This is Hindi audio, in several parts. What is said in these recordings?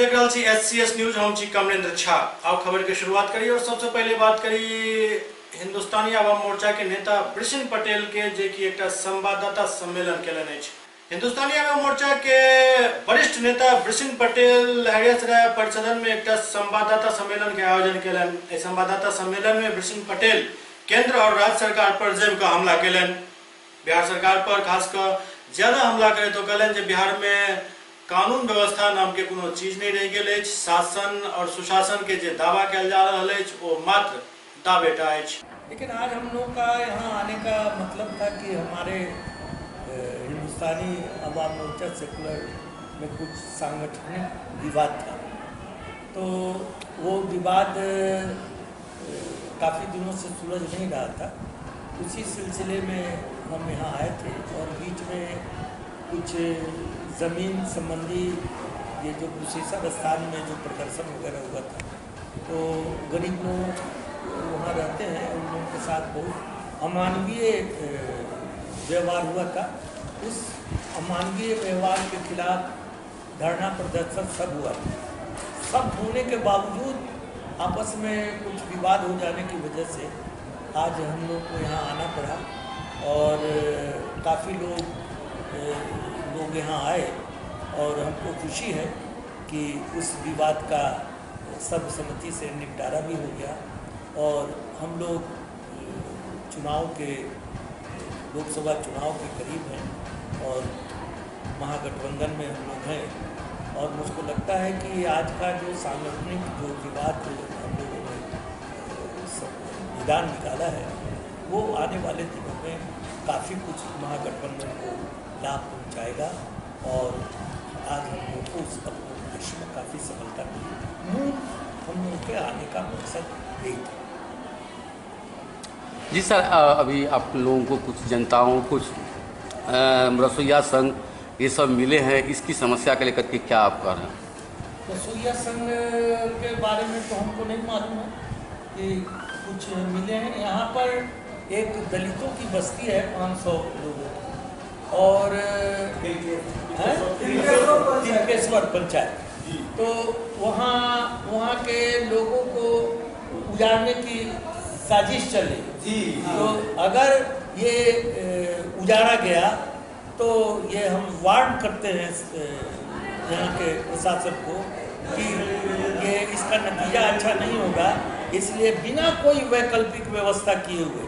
देख रहा छी SCS न्यूज। हम छी कमलेंद्र झा। आओ खबर के शुरुआत करी और सबसे पहले बात करी हिंदुस्तानी आवाम मोर्चा के नेता वृषिण पटेल के जे कि एक संवाददाता सम्मेलन केलन अछि। हिंदुस्तानी आवाम मोर्चा के वरिष्ठ नेता वृषिण पटेल लहरियासराय परिसदन में एक संवाददाता सम्मेलन के आयोजन केलन। इस संवाददाता सम्मेलन में वृषिण पटेल केंद्र और राज्य सरकार पर जम का हमला केलन। बिहार सरकार पर खासकर ज्यादा हमला करे तो कहलन जे बिहार में कानून व्यवस्था नाम के कोनो चीज नहीं रह गई। शासन और सुशासन के जो दावा किया जा रहा है वो मात्र दावेटा है। लेकिन आज हम लोग का यहाँ आने का मतलब था कि हमारे हिंदुस्तानी आवाम मोर्चा सेकुलर में कुछ सांगठनिक विवाद था, तो वो विवाद काफ़ी दिनों से सुलझ नहीं रहा था। उसी सिलसिले में हम यहाँ आए थे और बीच में कुछ ज़मीन संबंधी ये जो कुशेश्वर स्थान में जो प्रदर्शन वगैरह हुआ था, तो गरीब लोग वहाँ रहते हैं, उन लोगों के साथ बहुत अमानवीय व्यवहार हुआ था। उस अमानवीय व्यवहार के खिलाफ धरना प्रदर्शन सब हुआ। सब होने के बावजूद आपस में कुछ विवाद हो जाने की वजह से आज हम लोग को यहाँ आना पड़ा और काफ़ी लोग यहाँ आए और हमको खुशी है कि उस विवाद का सर्वसम्मति से निपटारा भी हो गया और हम लोग लोकसभा चुनाव के करीब हैं और महागठबंधन में हम लोग हैं। और मुझको लगता है कि आज का जो सांगठनिक जो विवाद हम लोगों ने विधान निकाला है वो आने वाले दिनों में काफ़ी कुछ महागठबंधन को लाभ पहुंचाएगा और आज हम लोग को उस अपने उद्देश्य में काफ़ी सफलता मिली। हम लोग के आने का मकसद यही था। जी सर, अभी आप लोगों को कुछ जनताओं, कुछ रसोइया संघ ये सब मिले हैं, इसकी समस्या के लेकर के क्या आप कर रहे हैं? रसोइया संघ के बारे में तो हमको नहीं मालूम है कि कुछ मिले हैं। यहाँ पर एक दलितों की बस्ती है 500 लोगों की और तिलकेश्वर पंचायत, तो वहाँ के लोगों को उजाड़ने की साजिश चली। तो अगर ये उजाड़ा गया तो ये हम वार्न करते हैं यहाँ के प्रशासन को कि ये इसका नतीजा अच्छा नहीं होगा, इसलिए बिना कोई वैकल्पिक व्यवस्था किए हुए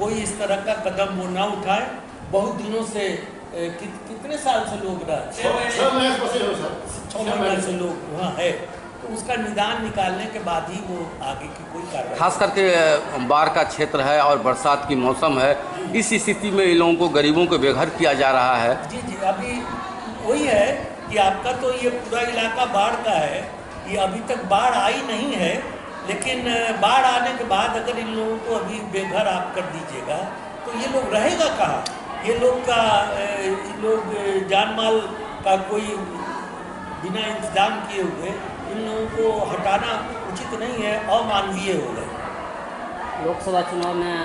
कोई इस तरह का कदम वो ना उठाए। बहुत दिनों से कितने साल से लोग रहे, 6 महीने से लोग वहाँ है, तो उसका निदान निकालने के बाद ही वो आगे की कोई कार्रवाई। खास करके बाढ़ का क्षेत्र है और बरसात की मौसम है, इस स्थिति में इन लोगों को, गरीबों को बेघर किया जा रहा है। जी, अभी वही है कि आपका तो ये पूरा इलाका बाढ़ का है, ये अभी तक बाढ़ आई नहीं है, लेकिन बाढ़ आने के बाद अगर इन लोगों को अभी बेघर आप कर दीजिएगा तो ये लोग रहेगा कहाँ? ये लोग जान माल का कोई बिना इंतजाम किए हुए इन लोगों को हटाना उचित नहीं है, अमानवीय होगा। लोकसभा चुनाव में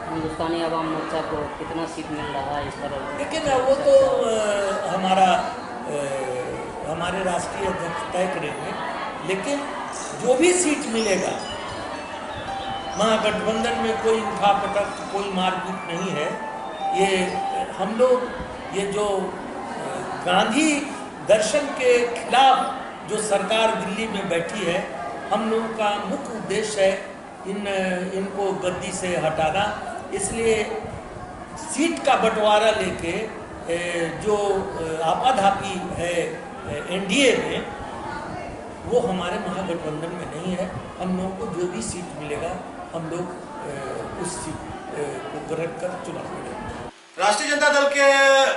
हिंदुस्तानी आवाम मोर्चा को कितना सीट मिल रहा है इस पर? लेकिन वो तो हमारे राष्ट्रीय अध्यक्ष तय करेंगे, लेकिन जो भी सीट मिलेगा, महागठबंधन में कोई उठापटक, कोई मारपीट नहीं है। ये हम लोग ये जो गांधी दर्शन के खिलाफ जो सरकार दिल्ली में बैठी है, हम लोगों का मुख्य उद्देश्य है इनको गद्दी से हटाना। इसलिए सीट का बंटवारा लेके जो आपाधापी है एनडीए में, वो हमारे महागठबंधन में नहीं है। हम लोगों को जो भी सीट मिलेगा हम लोग उस सीट को ग्रहण कर चुनाव लड़ेंगे। राष्ट्रीय जनता दल के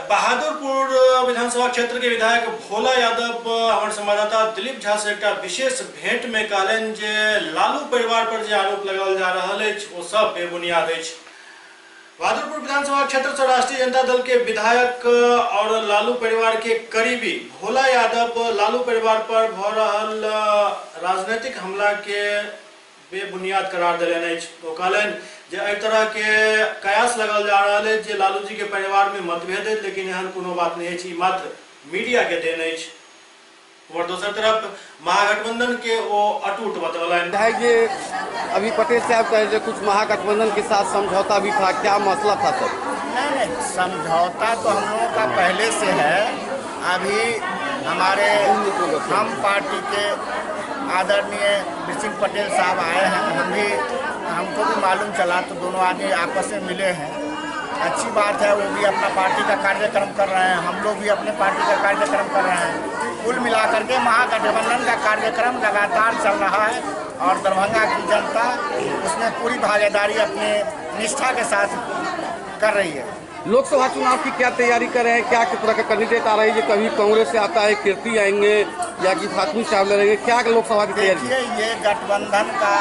बहादुरपुर विधानसभा क्षेत्र के विधायक भोला यादव हमारे संवाददाता दिलीप झा से एक विशेष भेंट में कहलन जे लालू परिवार पर जो आरोप लगाओल जा रहा है वो सब बेबुनियाद है। बहादुरपुर विधानसभा क्षेत्र से राष्ट्रीय जनता दल के विधायक और लालू परिवार के करीबी भोला यादव लालू परिवार पर भ रहल राजनीतिक हमला के बेबुनियाद करार दिलन। तो कहलन जे एहि तरह के कयास लगल जा रहा है जे लालू जी के परिवार में मतभेद है, लेकिन एहन कोनो बात नहीं है, मात्र मीडिया के देन है। और दूसरी तरफ महागठबंधन के वो अटूट बतौलन है। ये अभी पटेल साहब कह रहे कुछ महागठबंधन के साथ समझौता भी था, क्या मसला था सर? नहीं, समझौता तो हम लोगों का पहले से है। अभी हमारे हम पार्टी के आदरणीय बिसिंग पटेल साहब आए हैं, हमको भी मालूम चला तो दोनों आदमी आपस में मिले हैं। अच्छी बात है, वो भी अपना पार्टी का कार्यक्रम कर रहे हैं, हम लोग भी अपने पार्टी का कार्यक्रम कर रहे हैं। कुल मिलाकर के महागठबंधन का कार्यक्रम लगातार चल रहा है और दरभंगा की जनता उसमें पूरी भागीदारी अपने निष्ठा के साथ कर रही है। लोकसभा चुनाव की क्या तैयारी कर रहे हैं? क्या किस तरह का कैंडिडेट आ रहे हैं? ये कभी कांग्रेस से आता है, कीर्ति आएंगे या कि फातमी साहब लड़ेंगे? क्या लोकसभा की तैयारी? देखिए, ये गठबंधन का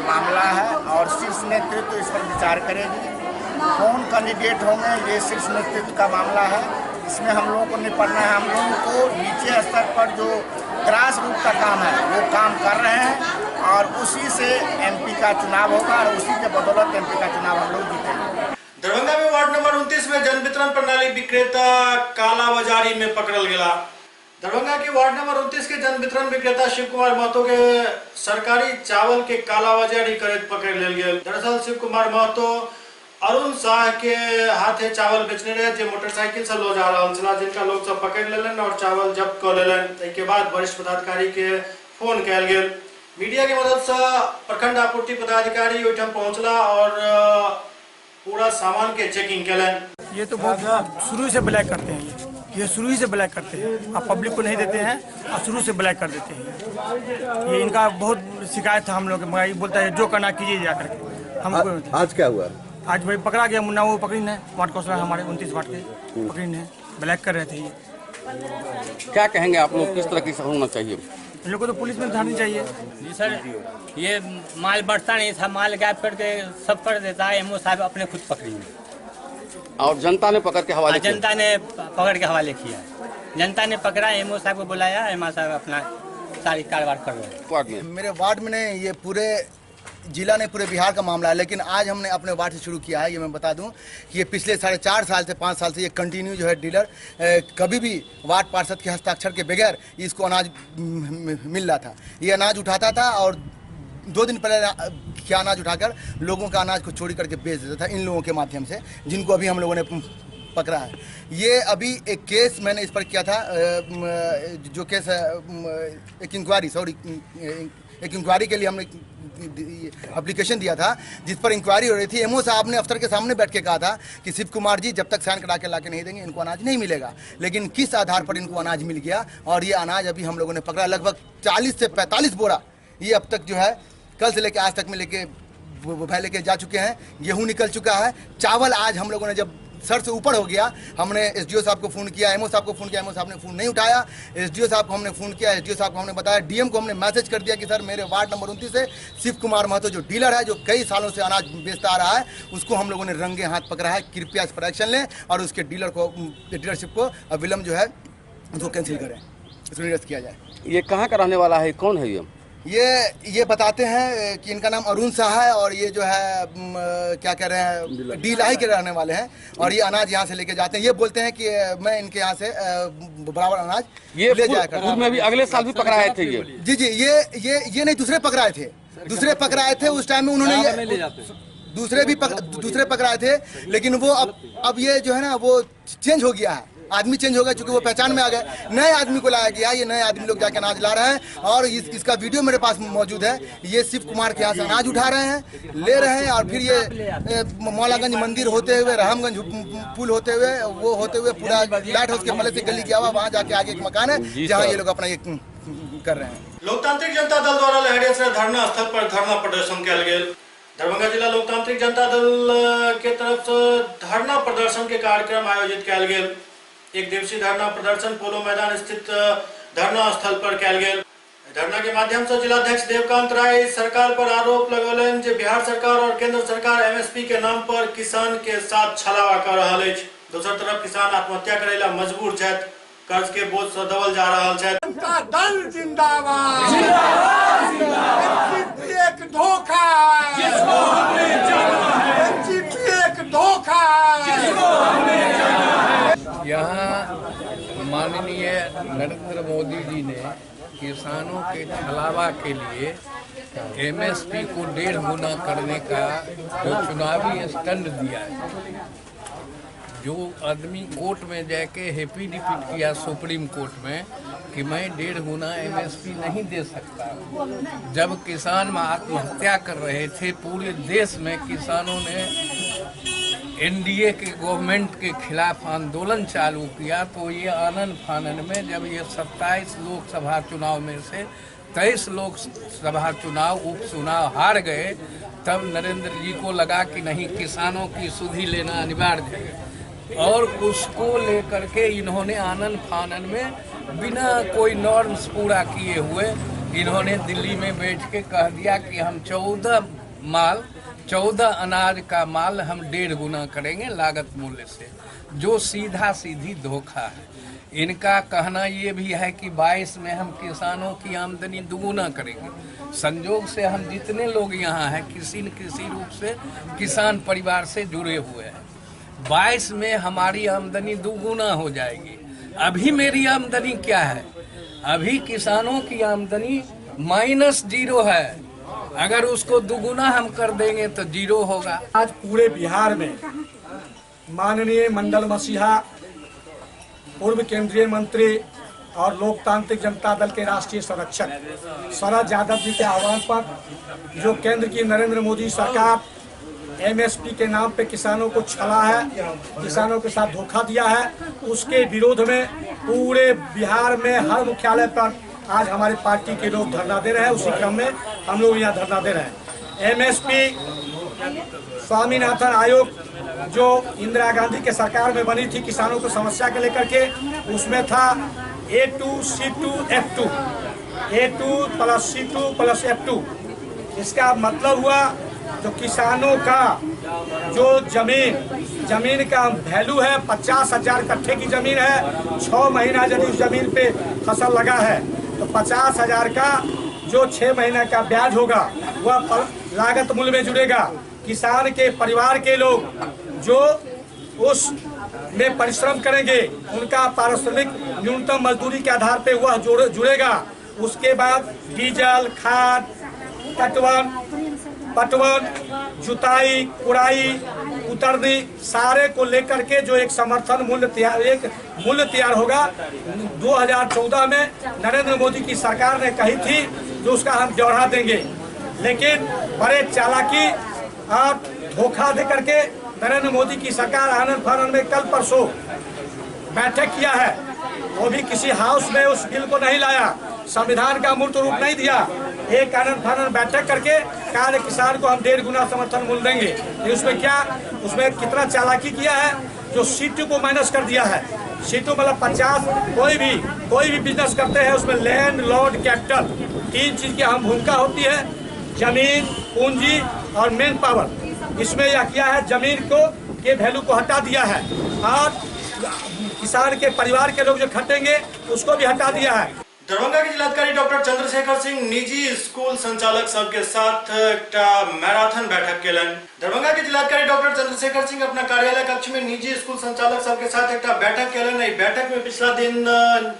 मामला है और शीर्ष नेतृत्व इस पर विचार करेगी। कौन कैंडिडेट होंगे ये शीर्ष नेतृत्व का मामला है, इसमें हम लोगों को निपटना है। हम लोगों को नीचे स्तर पर जो ग्रास रूट का काम है वो काम कर रहे हैं और उसी से एमपी का चुनाव होगा और उसी के बदौलत एमपी का चुनाव हम लोग जीतेंगे। दरभंगा में वार्ड नंबर 29 में जन वितरण प्रणाली विक्रेता कालाबाजारी में पकड़ल गया। दरभंगा के वार्ड नंबर 29 के जन वितरण विक्रेता शिव कुमार महतो के सरकारी चावल के कालाबाजारी करत पकड़ लेल गेल। दरअसल शिव कुमार महतो अरुण शाह के हाथे चावल बेचने रहे, जो मोटरसाइकिल से लो जा रहा छला, जिनका लोग सब पकड़ लेलन और चावल जब्त कर लेलन। ताहि बाद वरिष्ठ पदाधिकारी के फोन कयल गेल। मीडिया की मदद से प्रखंड आपूर्ति पदाधिकारी ओहिठाम पहुंचला और पूरा सामान के चेकिंग कलन। ये तो बहुत शुरू से ब्लैक करते हैं, ये शुरू ही से ब्लैक करते हैं। आप पब्लिक को नहीं देते हैं और शुरू से ब्लैक कर देते हैं। ये इनका बहुत शिकायत था हम लोग, ये बोलता है जो करना कीजिए जाकर के। हमको आज क्या हुआ? आज भाई पकड़ा गया मुन्ना, वो पकड़ी है वार्ड काउंसिलर हमारे 29 वार्ड के पकड़ी है, ब्लैक कर रहे थे। ये क्या कहेंगे आप लोग, किस तरह की होना चाहिए? इन लोगों को तो पुलिस में धारनी चाहिए। जी सर, ये माल बढ़ता नहीं था, माल गायब करके सब कर देता है। एमओ साहब अपने खुद पकड़ी और जनता ने पकड़ के हवाले किया। जनता ने पकड़ के हवाले किया, जनता ने पकड़ा, एमओ साहब को बुलाया, एमओ साहब अपना सारी कारोबार कर रहे हैं। मेरे वार्ड में नहीं, ये पूरे जिला ने पूरे बिहार का मामला है, लेकिन आज हमने अपने वार्ड से शुरू किया है। ये मैं बता दूं कि ये पिछले 4.5 साल से 5 साल से ये कंटिन्यू जो है डीलर कभी भी वार्ड पार्षद के हस्ताक्षर के बगैर इसको अनाज मिल रहा था। ये अनाज उठाता था और 2 दिन पहले क्या अनाज उठाकर लोगों का अनाज को चोरी करके बेच देता था इन लोगों के माध्यम से, जिनको अभी हम लोगों ने पकड़ा है। ये अभी एक केस मैंने इस पर किया था, जो केस है एक इंक्वायरी के लिए हमने एप्लीकेशन दिया था, जिस पर इंक्वायरी हो रही थी। एमओ साहब ने अफसर के सामने बैठ के कहा था कि शिव कुमार जी जब तक साइन करा के लाके नहीं देंगे इनको अनाज नहीं मिलेगा। लेकिन किस आधार पर इनको अनाज मिल गया और ये अनाज अभी हम लोगों ने पकड़ा, लगभग 40 से 45 बोरा ये अब तक जो है कल से लेके आज तक में लेके जा चुके हैं। गेहूँ निकल चुका है। चावल आज हम लोगों ने जब सर से ऊपर हो गया, हमने एसडीओ साहब को फ़ोन किया, एमओ साहब को फ़ोन किया, एमओ साहब ने फ़ोन नहीं उठाया। एसडीओ साहब को हमने फ़ोन किया, एसडीओ साहब को हमने बताया, डीएम को हमने मैसेज कर दिया कि सर मेरे वार्ड नंबर 29 से शिव कुमार महतो जो डीलर है, जो कई सालों से अनाज बेचता आ रहा है, उसको हम लोगों ने रंगे हाथ पकड़ा है। कृपया इस पर एक्शन लें और उसके डीलरशिप को अविलंब जो है उसको कैंसिल करें, इसको निरस्त किया जाए। ये कहाँ का रहने वाला है, कौन है ये बताते हैं कि इनका नाम अरुण शाह है और ये जो है क्या कह रहे हैं डीलाई के रहने वाले हैं और ये अनाज यहाँ से लेके जाते हैं। ये बोलते हैं कि मैं इनके यहाँ से बराबर अनाज ये ले जाया करता हूं। में भी अगले साल भी पकड़ाए थे ये। जी ये नहीं, दूसरे पकड़ाए थे उस टाइम में उन्होंने दूसरे पकड़ाए थे, लेकिन वो अब ये जो है ना वो चेंज हो गया है, आदमी चेंज हो गया चूंकि वो पहचान में आ गए। नए आदमी को लाया गया, ये नए आदमी लोग जाके अनाज ला रहे हैं और इसका वीडियो मेरे पास मौजूद है। ये शिव कुमार के यहाँ से अनाज उठा रहे हैं, ले रहे हैं और फिर ये मौलागंज मंदिर होते हुए, रामगंज पुल होते हुए, वो होते हुए पूरा लाइट हाउस के पहले से गली किया हुआ, वहाँ जाके आगे एक मकान है जहाँ ये लोग अपना ये कर रहे हैं। लोकतांत्रिक जनता दल द्वारा लहरिया धरना स्थल पर धरना प्रदर्शन कयल गेल। दरभंगा जिला लोकतांत्रिक जनता दल के तरफ से धरना प्रदर्शन के कार्यक्रम आयोजित कयल गेल। एक दिवसीय धरना प्रदर्शन पोलो मैदान स्थित धरना स्थल पर कयल गेल। धरना के माध्यम से जिलाध्यक्ष देवकांत राय सरकार पर आरोप लगौलन जे बिहार सरकार और केंद्र सरकार एमएसपी के नाम पर किसान के साथ छलावा कर रहल अछि। दोसर तरफ किसान आत्महत्या करे ला मजबूर छथि, कर्ज के बोझ से दबल जा रहल छथि। जनता दल जिंदाबाद, एक धोखा, जिसको हमने जाना है, एक धोखा, जिसको हमने जाना है। यहाँ माननीय नरेंद्र मोदी जी ने किसानों के छलावा के लिए एमएसपी को 1.5 गुना करने का जो चुनावी स्टंट दिया है, जो आदमी कोर्ट में जाके एफिडेविट किया सुप्रीम कोर्ट में कि मैं 1.5 गुना एमएसपी नहीं दे सकता, जब किसान आत्महत्या कर रहे थे, पूरे देश में किसानों ने एनडीए के गवर्नमेंट के खिलाफ आंदोलन चालू किया, तो ये आनन फानन में जब ये 27 लोकसभा चुनाव में से 23 लोकसभा चुनाव उपचुनाव हार गए, तब नरेंद्र जी को लगा कि नहीं, किसानों की सुधि लेना अनिवार्य है, और उसको लेकर के इन्होंने आनन फानन में बिना कोई नॉर्म्स पूरा किए हुए इन्होंने दिल्ली में बैठ के कह दिया कि हम 14 अनाज का माल हम 1.5 गुना करेंगे लागत मूल्य से, जो सीधा सीधी धोखा है। इनका कहना ये भी है कि 22 में हम किसानों की आमदनी दुगुना करेंगे। संजोग से हम जितने लोग यहाँ हैं किसी न किसी रूप से किसान परिवार से जुड़े हुए हैं। 22 में हमारी आमदनी दुगुना हो जाएगी। अभी मेरी आमदनी क्या है? अभी किसानों की आमदनी -0 है। अगर उसको दुगुना हम कर देंगे तो 0 होगा। आज पूरे बिहार में माननीय मंडल मसीहा, पूर्व केंद्रीय मंत्री और लोकतांत्रिक जनता दल के राष्ट्रीय संरक्षक शरद यादव जी के आह्वान पर जो केंद्र की नरेंद्र मोदी सरकार एमएसपी के नाम पे किसानों को छला है, किसानों के साथ धोखा दिया है, उसके विरोध में पूरे बिहार में हर मुख्यालय पर आज हमारी पार्टी के लोग धरना दे रहे हैं। उसी क्रम में हम लोग यहाँ धरना दे रहे हैं। एमएसपी स्वामीनाथन आयोग जो इंदिरा गांधी के सरकार में बनी थी किसानों को समस्या के लेकर के, उसमें था A2 C2 F2, A2 + C2 + F2। इसका मतलब हुआ जो किसानों का जो जमीन का वैल्यू है 50,000 कट्ठे की जमीन है, 6 महीना यदि उस जमीन पे फसल लगा है तो 50,000 का जो 6 महीने का ब्याज होगा वह लागत मूल्य में जुड़ेगा। किसान के परिवार के लोग जो उस में परिश्रम करेंगे उनका पारिश्रमिक न्यूनतम मजदूरी के आधार पे वह जुड़ेगा। उसके बाद डीजल, खाद, पटवन, जुताई, कुड़ाई, उतरनी, सारे को लेकर के जो एक समर्थन मूल्य तैयार होगा। 2014 में नरेंद्र मोदी की सरकार ने कही थी जो उसका हम ब्यौरा देंगे, लेकिन बड़े चालाकी और धोखा दे करके नरेंद्र मोदी की सरकार आनंद फानन में कल परसों बैठक किया है, वो भी किसी हाउस में उस बिल को नहीं लाया, संविधान का मूर्त रूप नहीं दिया, एक आनंद फानन बैठक करके कहा किसान को हम 1.5 गुना समर्थन मूल्य देंगे। उसमें क्या, उसमें कितना चालाकी किया है, जो C2 को माइनस कर दिया है। C2 मतलब 50, कोई भी बिजनेस करते हैं उसमें लैंड, लॉर्ड, कैपिटल, 3 चीज की अहम भूमिका होती है, जमीन, पूंजी और मैन पावर। इसमें यह किया है, जमीन को के वैल्यू को हटा दिया है और किसान के परिवार के लोग जो खटेंगे उसको भी हटा दिया है। दरभंगा के जिलाधिकारी डॉक्टर चंद्रशेखर सिंह निजी स्कूल संचालक सबके साथ मैराथन बैठक केलन। दरभंगा के जिलाधिकारी डॉक्टर चंद्रशेखर सिंह अपना कार्यालय कक्ष में निजी स्कूल संचालक सबके साथ एक बैठक केलन। बैठक में पिछला दिन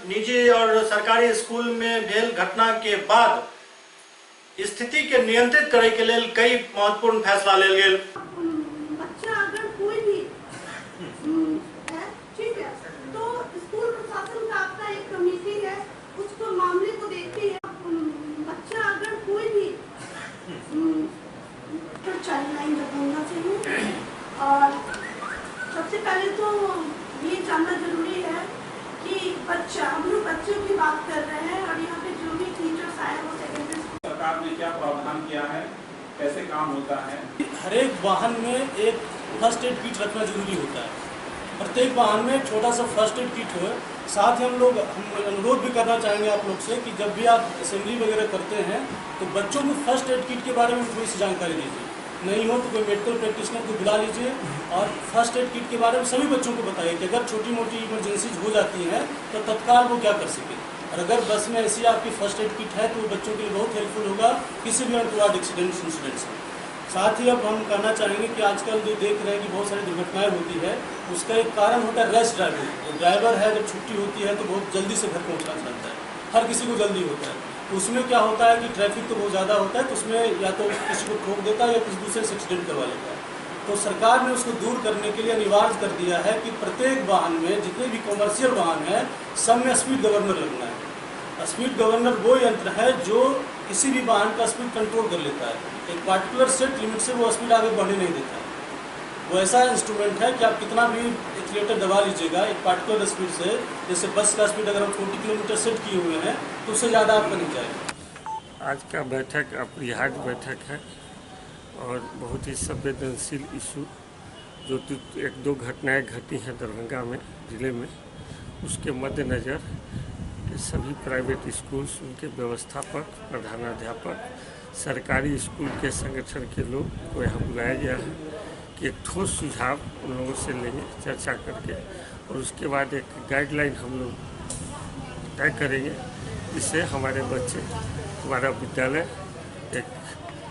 निजी और सरकारी स्कूल में भेल घटना के बाद स्थिति के नियंत्रित करे के लिए कई महत्वपूर्ण फैसला लेल गेल। बच्चा अगर कोई भी है, ठीक है, तो स्कूल प्रशासन का आपका एक कमेटी है, उसको मामले को देखती है। बच्चा अगर कोई भी तो चाइल्ड लाइन होना चाहिए। और सबसे पहले तो ये जानना जरूरी है कि बच्चा, हम लोग बच्चों की बात कर रहे हैं और यहाँ पे जो भी टीचर्स आए वो सेकेंडरी सरकार ने क्या प्रावधान किया है, कैसे काम होता है? हर एक वाहन में एक फर्स्ट एड किट रखना जरूरी होता है। प्रत्येक वाहन में छोटा सा फर्स्ट एड किट हो। साथ ही हम अनुरोध भी करना चाहेंगे आप लोग से कि जब भी आप असेंबली वगैरह करते हैं तो बच्चों को फर्स्ट एड किट के बारे में थोड़ी सी जानकारी दीजिए। नहीं हो तो कोई मेडिकल प्रैक्टिशनर को बुला लीजिए और फर्स्ट एड किट के बारे में सभी बच्चों को बताइए कि अगर छोटी मोटी इमरजेंसीज हो जाती हैं तो तत्काल वो क्या कर सके। और अगर बस में ऐसी आपकी फर्स्ट एड किट है तो वो बच्चों के लिए बहुत हेल्पफुल होगा किसी भी अनटोवर्ड इंसिडेंट से। साथ ही अब हम कहना चाहेंगे कि आजकल जो देख रहे हैं कि बहुत सारी दुर्घटनाएं होती है, उसका एक कारण होता है रैश ड्राइविंग। ड्राइवर है जब छुट्टी होती है तो बहुत जल्दी से घर पहुंचना चाहता है, हर किसी को जल्दी होता है। तो उसमें क्या होता है कि ट्रैफिक तो बहुत ज़्यादा होता है, तो उसमें या तो किसी को ठोक देता है या किसी दूसरे से एक्सीडेंट करवा लेता है। तो सरकार ने उसको दूर करने के लिए अनिवार्य कर दिया है कि प्रत्येक वाहन में, जितने भी कॉमर्शियल वाहन हैं, सब में स्पीड गवर्नर लगना है। स्पीड गवर्नर वो यंत्र है जो किसी भी वाहन का स्पीड कंट्रोल कर लेता है, एक पार्टिकुलर सेट लिमिट से वो स्पीड आगे बढ़ने नहीं देता है। वो ऐसा इंस्ट्रूमेंट है कि आप कितना भी एक्सीलेटर दबा लीजिएगा एक पार्टिकुलर स्पीड से, जैसे बस का स्पीड अगर हम 40 किलोमीटर सेट किए हुए हैं तो उससे ज़्यादा आपका नहीं जाएगा। आज का बैठक अपरिहार्य बैठक है और बहुत ही संवेदनशील इशू जो एक दो घटनाएं घटी हैं दरभंगा में ज़िले में, उसके मद्देनज़र सभी प्राइवेट स्कूल्स, उनके व्यवस्थापक, प्रधानाध्यापक, सरकारी स्कूल के संगठन के लोग को यहाँ बुलाया गया है कि एक ठोस सुझाव उन लोगों से लेंगे चर्चा करके, और उसके बाद एक गाइडलाइन हम लोग तय करेंगे जिससे हमारे बच्चे, हमारा विद्यालय एक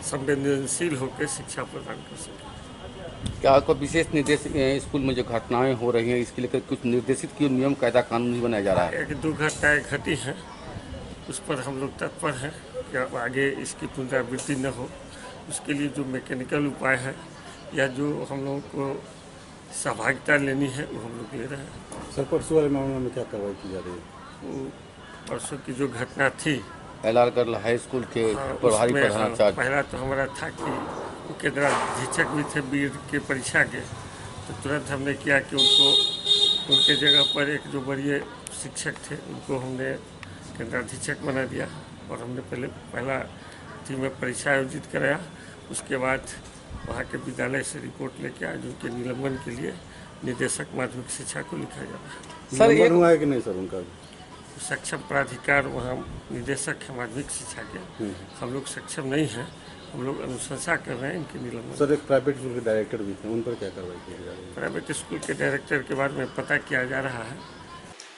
संवेदनशील होकर शिक्षा प्रदान कर सके। क्या आपको विशेष निर्देश स्कूल में जो घटनाएं हो रही हैं इसके लिए कुछ निर्देशित की नियम कायदा कानून भी बनाया जा रहा है? एक दो घटनाएं घटी हैं, उस पर हम लोग तत्पर हैं कि अब आगे इसकी पुनरावृत्ति न हो। उसके लिए जो मैकेनिकल उपाय है या जो हम लोगों को सहभागिता लेनी है वो हम लोग ले रहे हैं। सर, परसों वाले मामले में क्या कार्रवाई की जा रही है? परसों की जो घटना थी LR गर्ल हाई स्कूल के प्रभारी प्रधानाचार्य, पहला तो हमारा था कि वो केंद्राधीक्षक भी थे बीएड के परीक्षा के, तो तुरंत हमने किया कि उनको उनके जगह पर एक जो वरीय शिक्षक थे उनको हमने केंद्राधीक्षक बना दिया और हमने पहला थी में परीक्षा आयोजित कराया। उसके बाद वहाँ के विद्यालय से रिपोर्ट लेके आज उनके निलंबन के लिए निदेशक माध्यमिक शिक्षा को लिखा जा रहा है। सर, ये हुआ है कि नहीं सर उनका? सक्षम प्राधिकार वहाँ निदेशक है माध्यमिक शिक्षा के, हम लोग सक्षम नहीं हैं, हम लोग अनुशंसा कर रहे हैं इनके निलंबन। सर, एक प्राइवेट स्कूल के डायरेक्टर भी थे, उन पर क्या कार्रवाई की जा रही है? प्राइवेट स्कूल के डायरेक्टर के बारे में पता किया जा रहा है।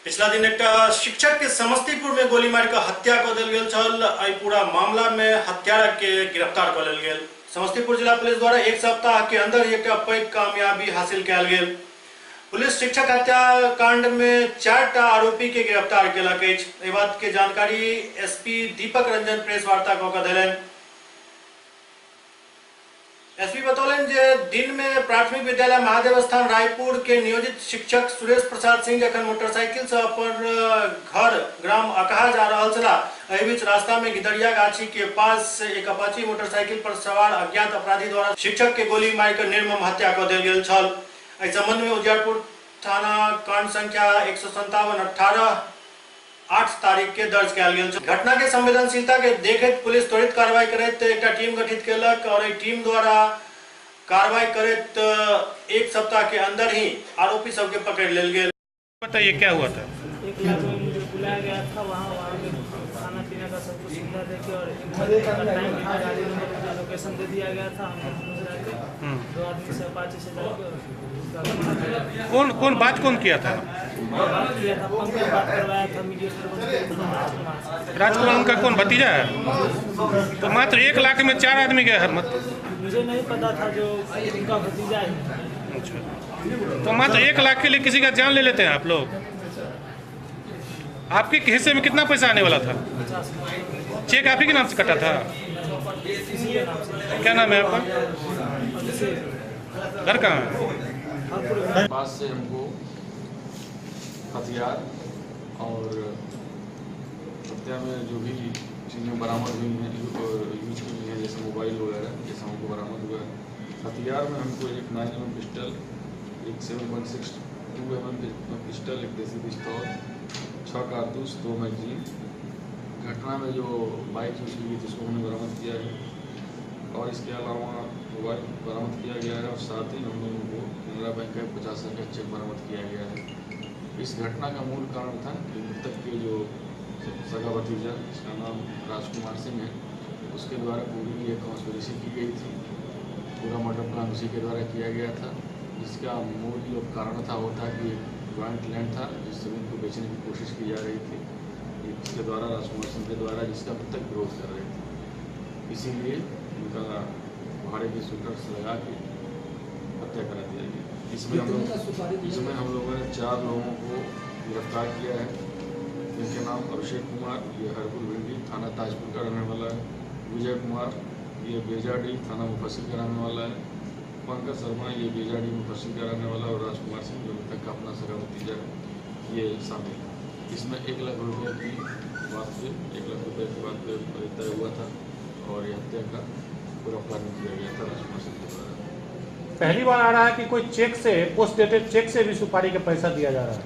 पिछला दिन एक शिक्षक के समस्तीपुर में गोली मार कर हत्या कर देल गेल छल। एहि पूरा मामला में हत्यारा के गिरफ्तार कर लेल गेल। समस्तीपुर जिला पुलिस द्वारा एक सप्ताह के अंदर एक पैघ कामयाबी हासिल कयल गेल। पुलिस शिक्षक हत्याकांड में 4 आरोपी के गिरफ्तार केलक अछि। एहि बात के जानकारी एसपी दीपक रंजन प्रेस वार्ता कऽ कऽ देलनि। एसपी बतौलन जे दिन में प्राथमिक विद्यालय महादेव स्थान रायपुर के नियोजित शिक्षक सुरेश प्रसाद सिंह जखन मोटरसाइकिल से अपन घर ग्राम अकहा जा रहल छलाह, एहि बीच रास्ता में गिदरिया गाछी के पास से एक अपाची मोटरसाइकिल पर सवार अज्ञात अपराधी द्वारा शिक्षक के गोली मारकर निर्मम हत्या कर देल गेल छल। एहि संबंध में उजियारपुर थाना कांड संख्या 157/18 8 तारीख के दर्ज कयल गेल। घटना के संवेदनशीलता के देखैत पुलिस त्वरित कार्रवाई करैत एकटा टीम गठित केलक और एहि टीम द्वारा कार्रवाई करैत एक सप्ताह के अंदर ही आरोपी सबके पकड़ लेल गेल। बताइए क्या हुआ था? एक लाख में मुझे बुलाया गया था, वहाँ खाना पीने का सब कुछ सुविधा देके और टाइम था, गाड़ी में लोकेशन दे दिया गया था। हम 2 आदमी से अपाची से कौन बात किया था? बात करवाया था मीडिएटर राजकुमार। उनका कौन भतीजा है? तो मात्र 1 लाख में 4 आदमी गए हर मत? मुझे नहीं पता था जो उनका भतीजा है। तो मात्र 1 लाख के लिए किसी का जान ले लेते हैं आप लोग? आपके हिस्से में कितना पैसा आने वाला था? चेक आप ही के नाम से कटा था? क्या नाम है आपका? घर कहाँ है? पास से हमको हथियार और हत्या में जो भी चीज़ें बरामद हुई हैं, यूज की हुई हैं, जैसे मोबाइल वगैरह, जैसे हमको बरामद हुआ है। हथियार में हमको एक 9mm पिस्टल, एक 7.62 mm पिस्टल, एक देसी पिस्तौल, 6 कारतूस, 2 मैगजीन। घटना में जो बाइक यूज की गई थी उसको हमने बरामद किया है और इसके अलावा मोबाइल बरामद किया गया है और साथ ही हम लोगों को केनरा बैंक का 50,000 का चेक बरामद किया गया है। इस घटना का मूल कारण था कि मृतक के जो सगा भतीजा जिसका नाम राजकुमार सिंह है, उसके द्वारा पूरी एक कॉन्स्पिरेसी की गई थी। पूरा मर्डर प्लान उसी के द्वारा किया गया था, जिसका मूल जो कारण था वो था कि जॉइंट लैंड था जिस जमीन को बेचने की कोशिश की जा रही थी इसके द्वारा, राजकुमार सिंह के द्वारा, जिसका मृतक विरोध कर रहे थे। इसीलिए उनका भाड़े की सूटर्स लगा के हत्या करा दिया गया। इसमें हम लोगों ने 4 लोगों को गिरफ्तार किया है। इनके नाम अभिषेक कुमार, ये हरपुर भिंडी थाना ताजपुर का रहने वाला है। विजय कुमार, ये बेजाडी थाना मुफस्सिल का रहने वाला है। पंकज शर्मा, ये बेजाडी मुफस्सिल का रहने वाला है। और राजकुमार सिंह, जो तक का अपना सगा भतीजा है, ये शामिल है। इसमें 1 लाख रुपये की बात पे 1 लाख रुपये की बात पे तय हुआ था और ये हत्या का पूरा प्लानिंग किया गया था राजकुमार सिंह के द्वारा। पहली बार आ रहा है कि कोई चेक से, पोस्ट डेटेड चेक से भी सुपारी का पैसा दिया जा रहा है।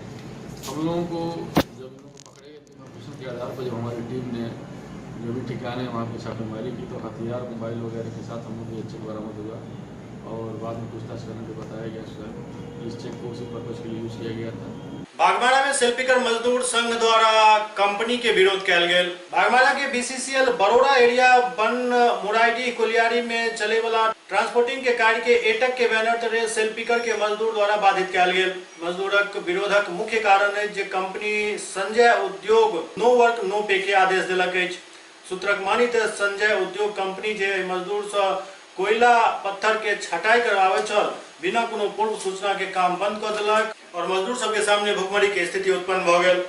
हम लोगों को जब इन लोगों को पकड़े गए थे, इन्फॉर्मेशन के आधार पर जब हमारी टीम ने जो भी ठिकाने वहाँ पे छापेमारी की, तो हथियार, मोबाइल वगैरह के साथ हम लोग ये चेक बरामद हुआ और बाद में पूछताछ करने पे बताया गया इस चेक को उसी पर्पज के लिए यूज किया गया था। बागमारा में सेल्फीकर मजदूर संघ द्वारा कंपनी के विरोध कल गेल। बागमारा के बीसीसीएल बरोड़ा एरिया बन मुराइडी कोलियारी में चले वाला ट्रांसपोर्टिंग के कार्य के एटक के बैनर तले सेल्फीकर के मजदूर द्वारा बाधित कल गेल। मजदूरक विरोधक मुख्य कारण है जे कंपनी संजय उद्योग नो वर्क नो पे के आदेश दिलक अछि। सूत्रक मानित संजय उद्योग कंपनी जे मजदूर से कोयला पत्थर के छटाई करवावे छल, बिना कोनो पूर्व सूचना के काम बंद कर दिलक और मजदूर सबके सामने भुखमरी के स्थिति उत्पन्न भ गेल।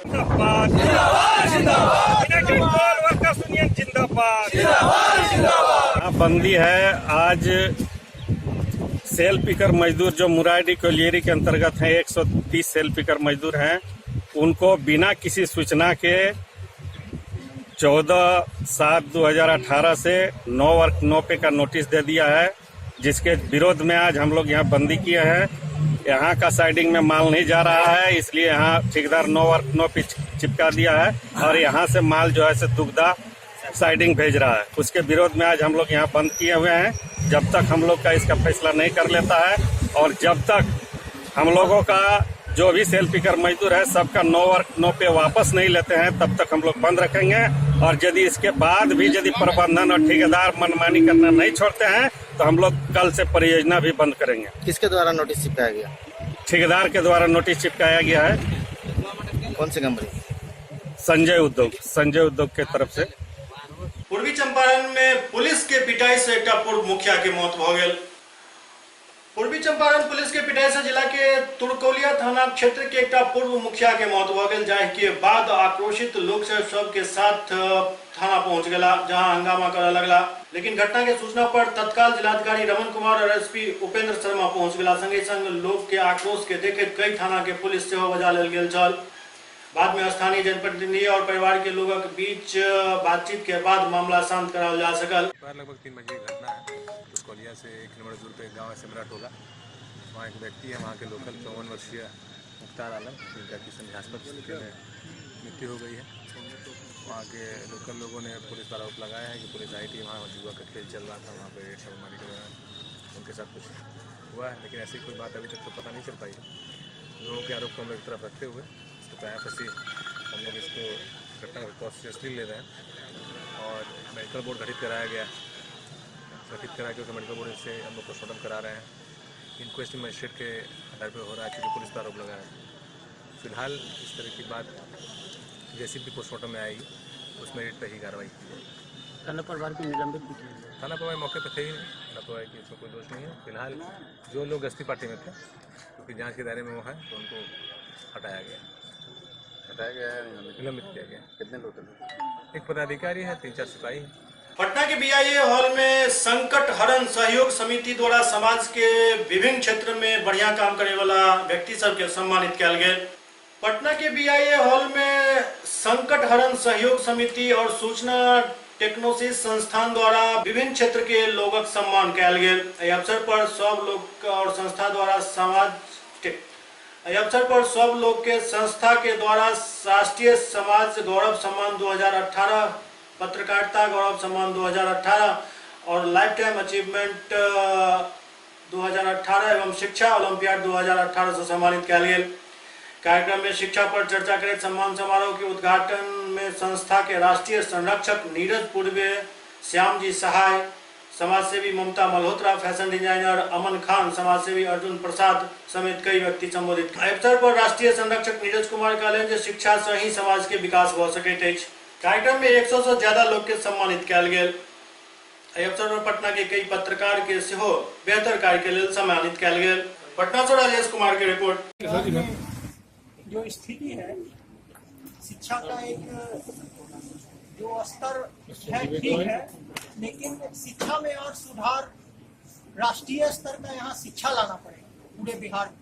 बंदी है। आज सेल पिकर मजदूर जो मुराइडी कोलियरी के अंतर्गत हैं, 130 सेल पिकर मजदूर हैं, उनको बिना किसी सूचना के 14/7/2018 से 9 वर्क 9 पे का नोटिस दे दिया है, जिसके विरोध में आज हम लोग यहाँ बंदी किए हैं। यहाँ का साइडिंग में माल नहीं जा रहा है, इसलिए यहाँ ठेकेदार 9 वर्क 9 पे चिपका दिया है और यहाँ से माल जो है से दुग्धा साइडिंग भेज रहा है। उसके विरोध में आज हम लोग यहाँ बंद किए हुए हैं, जब तक हम लोग का इसका फैसला नहीं कर लेता है और जब तक हम लोगों का जो भी सेल पिकर मजदूर है सबका 9 वर्क 9 पे वापस नहीं लेते हैं, तब तक हम लोग बंद रखेंगे। और यदि इसके बाद भी यदि प्रबंधन और ठेकेदार मनमानी करना नहीं छोड़ते हैं तो हम लोग कल से परियोजना भी बंद करेंगे। किसके द्वारा नोटिस चिपकाया गया? ठेकेदार के द्वारा नोटिस चिपकाया गया है। कौन सी कंपनी? संजय उद्योग के तरफ से। पूर्वी चंपारण में पुलिस के पिटाई से एक पूर्व मुखिया के मौत भ गेल। पूर्वी चंपारण पुलिस के पिटाई से जिला के तुरकौलिया थाना क्षेत्र के एक पूर्व मुखिया के मौत भ गेल, जाहि के बाद आक्रोशित लोग सब के साथ थाना पहुंच गया, जहां हंगामा करे लगला। लेकिन घटना के सूचना पर तत्काल जिलाधिकारी रमन कुमार और एसपी उपेंद्र शर्मा पहुंच गया। संगे संग लोग के आक्रोश के देखे कई थाना के पुलिस सेहो बजा लेल गेल छल। बाद में स्थानीय जनप्रतिनिधि और परिवार के लोगों के बीच बातचीत के बाद मामला शांत कराया जा सकल। लगभग 3 बजे की घटना है। कोलिया से 1 किलोमीटर दूर पे गांव है सिमरा टोला। वहाँ एक व्यक्ति है, वहाँ के लोकल 54 वर्षीय मुख्तार आलम, जिनका किसी घासपत स्थिति में मृत्यु हो गई है। वहाँ के लोकल लोगों ने पुलिस पर आरोप लगाया है कि पुलिस आई थी, वहाँ जुआ का खेल चल रहा था, वहाँ पे छापेमारी के दौरान उनके साथ कुछ हुआ है, लेकिन ऐसी कोई बात अभी तक तो पता नहीं चल पाई। लोगों के आरोप को हम एक तरफ रखते हुए इसको प्रयास हम लोग इसको घटना को सीरियसली ले रहे हैं और मेडिकल बोर्ड गठित करा के उसे मेडिकल बोर्ड से हम लोग पोस्टमार्टम करा रहे हैं। इंक्वेस्ट मजिस्ट्रेट के आधार पर हो रहा है, क्योंकि पुलिस पर आरोप लगा है। फिलहाल इस तरह की बात जैसी भी पोस्टमार्टम में आएगी उस मेरिट पर ही कार्रवाई की जाएगी। थाना परिवार की निलंबित भी की थाना परिवार मौके पर थे ही नहीं, थाना परिवार की इसमें कोई दोष नहीं है। फिलहाल जो लोग गश्ती पार्टी में थे, क्योंकि जाँच के दायरे में वो है, तो उनको हटाया गया है, निलंबित किया गया। कितने लोग? एक पदाधिकारी है, 3-4 सिपाही है। पटना के बीआईए हॉल में संकट हरण सहयोग समिति द्वारा समाज के विभिन्न क्षेत्र में बढ़िया काम करे वाला व्यक्ति सबके सम्मानित किया गया। पटना के बीआईए हॉल में संकट हरण सहयोग समिति और सूचना टेक्नोसिस संस्थान द्वारा विभिन्न क्षेत्र के लोगक सम्मान किया गया। एहि अवसर पर सब लोग और संस्था द्वारा सब लोग के संस्था के द्वारा राष्ट्रीय समाज गौरव सम्मान 2018, पत्रकारिता गौरव सम्मान 2018 और लाइफ टाइम अचीवमेंट 2018 एवं शिक्षा ओलंपियाड 2018 से सम्मानित किया गया। कार्यक्रम में शिक्षा पर चर्चा करे सम्मान समारोह के उद्घाटन में संस्था के राष्ट्रीय संरक्षक नीरज पूर्वे, श्याम जी सहाय, समाजसेवी ममता मल्होत्रा, फैशन डिजाइनर अमन खान, समाजसेवी अर्जुन प्रसाद समेत कई व्यक्ति संबोधित। अवसर पर राष्ट्रीय संरक्षक नीरज कुमार कहलें जे शिक्षा से ही समाज के विकास भ सकैत अछि। कार्यक्रम में 100 से ज्यादा लोग के सम्मानित किया गेल। अवसर पर पटना के कई पत्रकार के सेहो बेहतर कार्य के लिए सम्मानित किया गेल। पटना से राजेश कुमार की रिपोर्ट। जो स्थिति है शिक्षा का एक जो स्तर है ठीक है, लेकिन शिक्षा में और सुधार राष्ट्रीय स्तर का यहाँ शिक्षा लाना पड़ेगा पूरे बिहार में,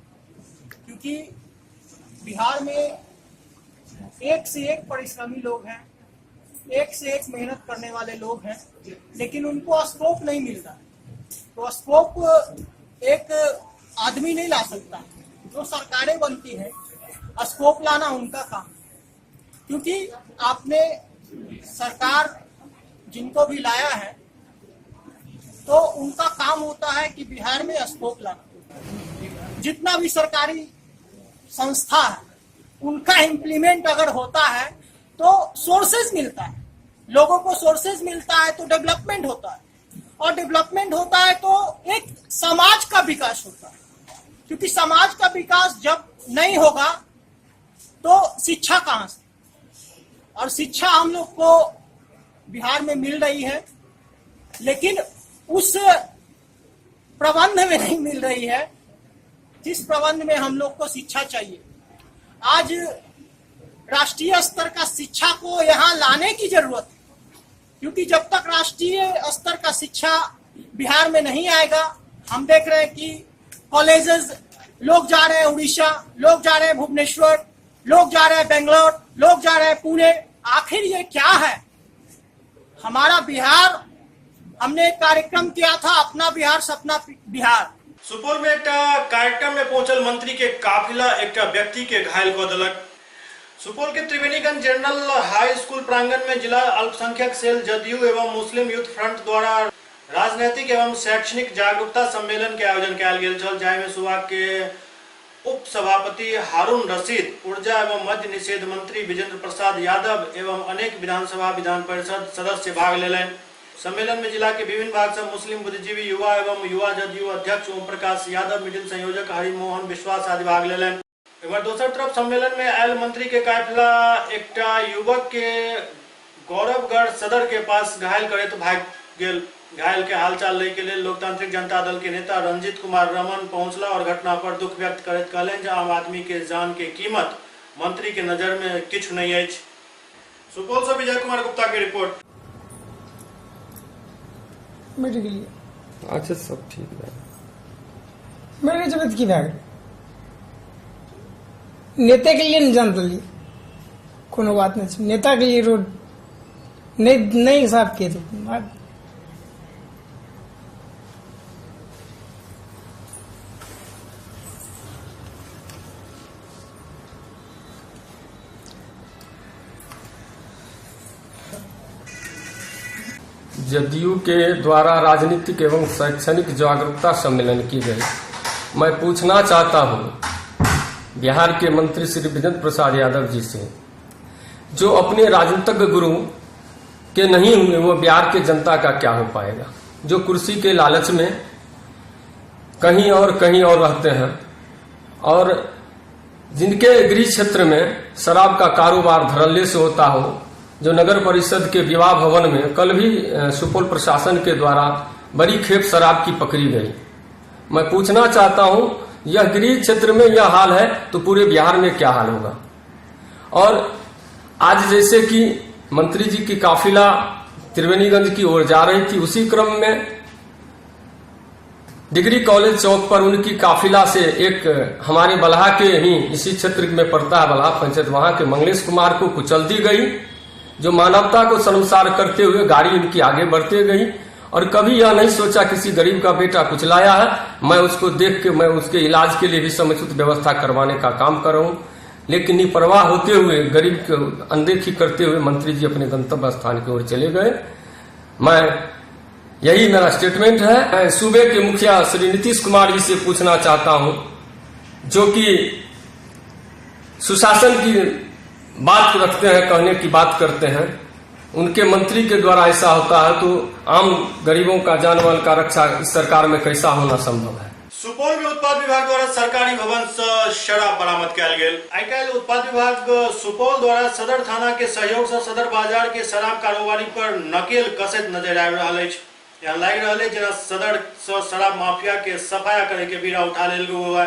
क्योंकि बिहार में एक से एक परिश्रमी लोग हैं, एक से एक मेहनत करने वाले लोग हैं, लेकिन उनको स्कोप नहीं मिल रहा। तो स्कोप एक आदमी नहीं ला सकता, जो सरकारें बनती है स्कोप लाना उनका काम, क्योंकि आपने सरकार जिनको भी लाया है तो उनका काम होता है कि बिहार में स्कोप लाना। जितना भी सरकारी संस्था है उनका इम्प्लीमेंट अगर होता है तो सोर्सेज मिलता है, लोगों को सोर्सेज मिलता है तो डेवलपमेंट होता है, और डेवलपमेंट होता है तो एक समाज का विकास होता है, क्योंकि समाज का विकास जब नहीं होगा तो शिक्षा कहाँ से, और शिक्षा हम लोग को बिहार में मिल रही है लेकिन उस प्रबंध में नहीं मिल रही है जिस प्रबंध में हम लोग को शिक्षा चाहिए। आज राष्ट्रीय स्तर का शिक्षा को यहाँ लाने की जरूरत है, क्योंकि जब तक राष्ट्रीय स्तर का शिक्षा बिहार में नहीं आएगा, हम देख रहे हैं कि कॉलेजेस लोग जा रहे हैं उड़ीसा, लोग जा रहे हैं भुवनेश्वर, लोग जा रहे हैं बेंगलोर, लोग जा रहे हैं पुणे। आखिर ये क्या है? हमारा बिहार, हमने एक कार्यक्रम किया था अपना बिहार सपना बिहार। सुपौल में एक कार्यक्रम में पहुंचल मंत्री के काफिला एक व्यक्ति के घायल कऽ देलक। सुपौल के त्रिवेणीगंज जनरल हाई स्कूल प्रांगण में जिला अल्पसंख्यक सेल जदयू एवं मुस्लिम यूथ फ्रंट द्वारा राजनीतिक एवं शैक्षणिक जागरूकता सम्मेलन के आयोजन कयल गेल छल, जाहि में सुबह के उप सभापति हारून रशीद, ऊर्जा एवं मद्य निषेध मंत्री विजेंद्र प्रसाद यादव एवं अनेक विधानसभा विधान परिषद सदस्य भाग लेलनि। सम्मेलन में जिला के विभिन्न भाग से मुस्लिम बुद्धिजीवी युवा एवं युवा जदयू अध्यक्ष ओम प्रकाश यादव, मिडिल संयोजक हरिमोहन विश्वास आदि भाग लेलनि। एवं दोसर तरफ सम्मेलन में आयल मंत्री के काफिला एक युवक के गौरवगढ़ सदर के पास घायल करैत भाग गेल। घायल के हालचाल ले के लिए लोकतांत्रिक जनता दल के नेता रंजीत कुमार रमन पहुंचला और घटना पर दुख व्यक्त करैत कहलनि जे आम आदमी के जान के कीमत मंत्री के नजर में किछु नहीं अछि। सुपौल से विजय कुमार गुप्ता की रिपोर्ट। मेरे के लिए अच्छा सब ठीक है। मेरे जरूरत की भाग नेता के लिए नहीं जानते लिए कोनो बात नहीं, नेता के लिए रोड नहीं हिसाब किए तो जदयू के द्वारा राजनीतिक एवं शैक्षणिक जागरूकता सम्मेलन की गई। मैं पूछना चाहता हूं बिहार के मंत्री श्री विजेंद्र प्रसाद यादव जी से, जो अपने राजनीतिक गुरु के नहीं हुए वो बिहार के जनता का क्या हो पाएगा? जो कुर्सी के लालच में कहीं और रहते हैं और जिनके गृह क्षेत्र में शराब का कारोबार धड़ल्ले से होता हो, जो नगर परिषद के विवाह भवन में कल भी सुपौल प्रशासन के द्वारा बड़ी खेप शराब की पकड़ी गई। मैं पूछना चाहता हूं, यह गृह क्षेत्र में यह हाल है तो पूरे बिहार में क्या हाल होगा? और आज जैसे कि मंत्री जी की काफिला त्रिवेणीगंज की ओर जा रही थी, उसी क्रम में डिग्री कॉलेज चौक पर उनकी काफिला से एक हमारे बलहा के ही इसी क्षेत्र में पड़ता है बलहा पंचायत, वहां के मंगलेश कुमार को कुचल दी गई, जो मानवता को शर्मसार करते हुए गाड़ी इनकी आगे बढ़ते गई और कभी यह नहीं सोचा किसी गरीब का बेटा कुचलाया है, मैं उसको देख के मैं उसके इलाज के लिए भी समुचित व्यवस्था करवाने का काम कर रहा हूं। लेकिन निपरवाह होते हुए गरीब को अनदेखी करते हुए मंत्री जी अपने गंतव्य स्थान की ओर चले गए। मैं यही मेरा स्टेटमेंट है। मैं सूबे के मुखिया श्री नीतीश कुमार जी से पूछना चाहता हूं, जो कि सुशासन की बात रखते हैं, कहने की बात करते हैं, उनके मंत्री के द्वारा ऐसा होता है तो आम गरीबों का जान माल का रक्षा इस सरकार में कैसा होना संभव है? सुपौल में उत्पाद विभाग द्वारा सरकारी भवन से शराब बरामद कयल गेल। आइ काल्हि उत्पाद विभाग सुपौल द्वारा सदर थाना के सहयोग से सदर बाजार के शराब कारोबारी पर नकेल कसैत नजर आबि रहल अछि। यहाँ लागि रहल अछि जेना सदर से शराब माफिया के सफाया करे के बीड़ा उठा लेल गेल हुआ।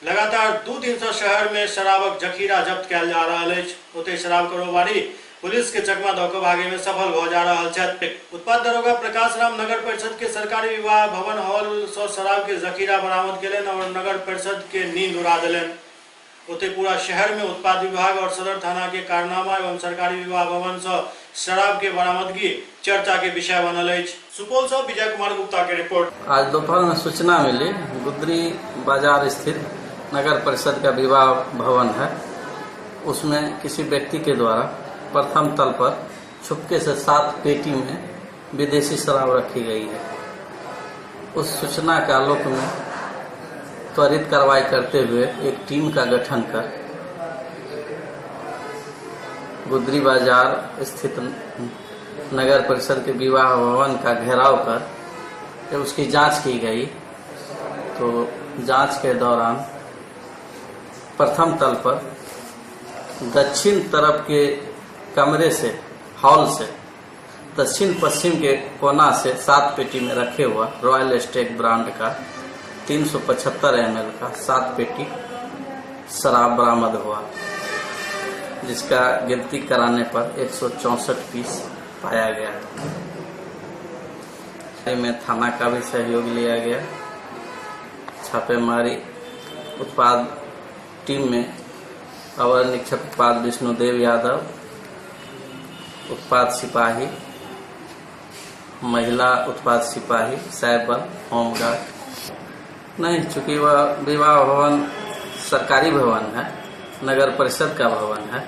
लगातार 2 दिन से शहर में शराबक जखीरा जब्त कयल जा रहल अछि। ओतहि शराब कारोबारी पुलिस के चकमा दऽ कऽ भागे में सफल भऽ जा रहल छथि। उत्पाद दरोगा प्रकाश राम नगर परिषद के सरकारी विवाह भवन हॉल से शराब के जखीरा बरामद केलनि और नगर परिषद के नींद उड़ा देलनि। ओतहि पूरा शहर में उत्पाद विभाग और सदर थाना के कारनामा एवं सरकारी विवाह भवन से शराब के बरामदगी चर्चा के विषय बनल अछि। सुपौल से विजय कुमार गुप्ता के रिपोर्ट। आज दोपहर में सूचना मिली, गुदरी बाजार स्थित नगर परिषद का विवाह भवन है, उसमें किसी व्यक्ति के द्वारा प्रथम तल पर छुपके से 7 पेटी में विदेशी शराब रखी गई है। उस सूचना के आलोक में त्वरित कार्रवाई करते हुए एक टीम का गठन कर गुदरी बाजार स्थित नगर परिषद के विवाह भवन का घेराव कर जब उसकी जांच की गई तो जांच के दौरान प्रथम तल पर दक्षिण तरफ के कमरे से, हॉल से दक्षिण पश्चिम के कोना से 7 पेटी में रखे हुआ रॉयल स्टेक ब्रांड का 375 ml का 7 पेटी शराब बरामद हुआ, जिसका गिनती कराने पर 164 पीस पाया गया। में थाना का भी सहयोग लिया गया। छापेमारी उत्पाद टीम में अवर निरीक्षक उत्पाद विष्णुदेव यादव, उत्पाद सिपाही, महिला उत्पाद सिपाही, साइबर, होमगार्ड नहीं, चूंकि वह विवाह भवन सरकारी भवन है, नगर परिषद का भवन है,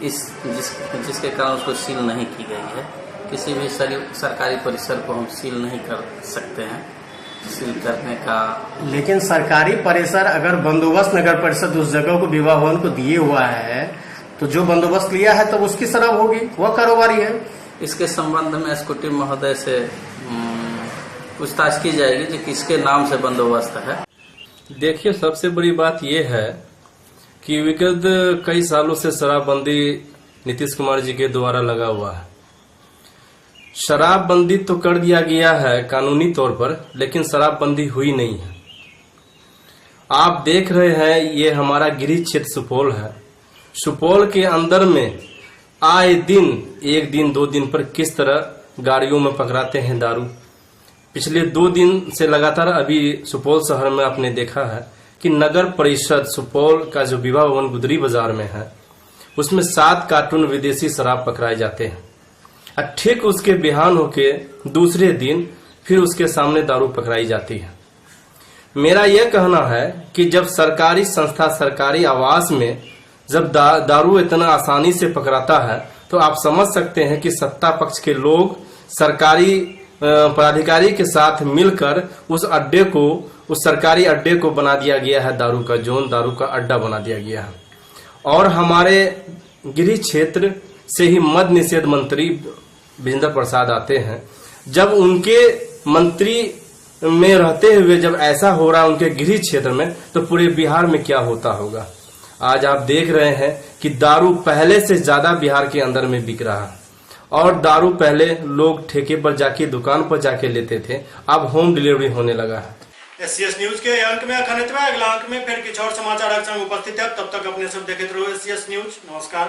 जिसके कारण उसको सील नहीं की गई है। किसी भी सरकारी परिसर को हम सील नहीं कर सकते हैं, सील करने का। लेकिन सरकारी परिसर अगर बंदोबस्त नगर परिषद उस जगह को विवाह भवन को दिए हुआ है तो जो बंदोबस्त लिया है तब उसकी शराब होगी, वह कारोबारी है। इसके संबंध में एसकोटी महोदय से पूछताछ की जाएगी कि किसके नाम से बंदोबस्त है। देखिए, सबसे बड़ी बात यह है कि विगत कई सालों से शराबबंदी नीतीश कुमार जी के द्वारा लगा हुआ है। शराबबंदी तो कर दिया गया है कानूनी तौर पर, लेकिन शराबबंदी हुई नहीं है। आप देख रहे हैं, ये हमारा गृह क्षेत्र सुपौल है। सुपौल के अंदर में आए दिन 1 दिन 2 दिन पर किस तरह गाड़ियों में पकड़ाते हैं दारू। पिछले 2 दिन से लगातार अभी सुपौल शहर में आपने देखा है कि नगर परिषद सुपौल का जो विवाह भवन गुदरी बाजार में है, उसमें 7 कार्टून विदेशी शराब पकड़ाए जाते हैं। ठीक उसके बिहान होके दूसरे दिन फिर उसके सामने दारू पकड़ाई जाती है। मेरा यह कहना है कि जब सरकारी संस्था, सरकारी आवास में जब दारू इतना आसानी से पकड़ाता है तो आप समझ सकते हैं कि सत्ता पक्ष के लोग सरकारी पदाधिकारी के साथ मिलकर उस अड्डे को, उस सरकारी अड्डे को बना दिया गया है, दारू का जोन, दारू का अड्डा बना दिया गया है। और हमारे गृह क्षेत्र से ही मद्य निषेध मंत्री विजेंद्र प्रसाद आते हैं। जब उनके मंत्री में रहते हुए जब ऐसा हो रहा है उनके गृह क्षेत्र में, तो पूरे बिहार में क्या होता होगा। आज आप देख रहे हैं कि दारू पहले से ज्यादा बिहार के अंदर में बिक रहा है। और दारू पहले लोग ठेके पर जाके, दुकान पर जाके लेते थे, अब होम डिलीवरी होने लगा है। एससीएस न्यूज के अंक में अखनित में अगला अंक में फिर कुछ और समाचार संग उपस्थित है। तब तक अपने सब देखते रहो एससीएस न्यूज। नमस्कार।